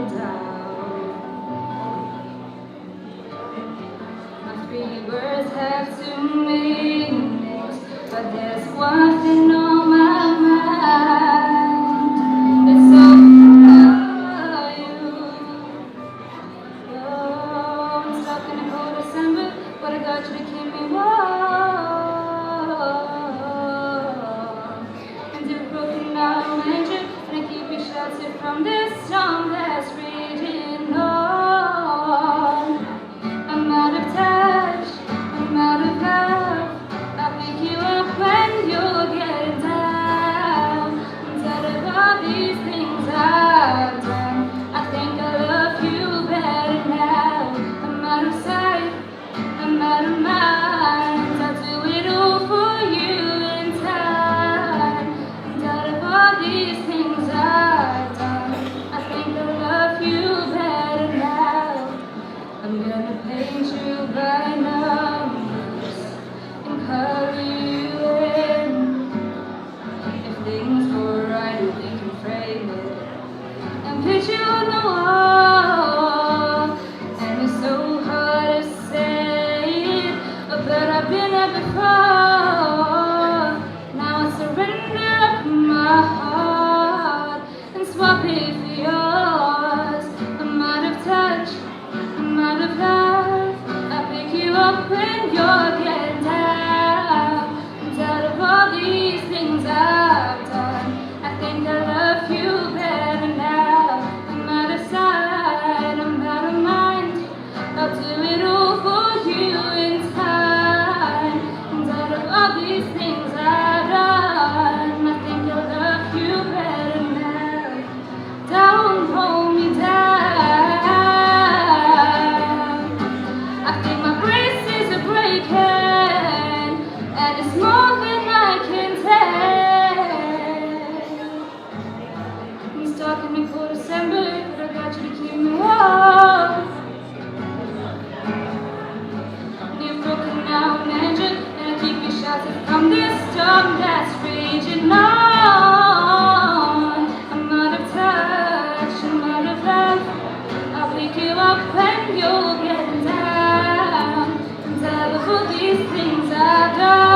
down. My three words have two meanings, but there's one thing on my mind. It's all for you. Oh, I'm stuck in a cold December, but I got you to keep me warm. And you're broken out of manger, and I keep you sheltered from this storm that's raging on. I'm out of touch, I'm out of love. I'll pick you up when you're getting down. I'm tired of all these things I've done. I think I love you better now. I'm out of sight, I'm out of mind. I'll do it all for you in time. I'm tired of all these things I've done. I think I love you better now. I'm gonna paint you by numbers and color you in. If things go right, we can frame it and picture you on the wall. And it's so hard to say it, but I've been there before. Now I surrender up my heart and swap it for yours. I'm out of touch, I'm out of love. I pick you up when you're getting down. I'm tired of all these things I've done. I think I love you better now. I'm out of sight, I'm out of mind. I'll do it all for you in time. I'm tired of all these things I've done. I think I love you better now. Don't hold me down. I think my braces are breaking, and it's more than I can take. I'm stuck in the cold December, but I got you to keep me warm. And you're broken out and injured, and I keep you sheltered from this storm that's raging on. I'm out of touch, I'm out of love. I'll pick you up when you're getting down. I'm tired of all these things I've done.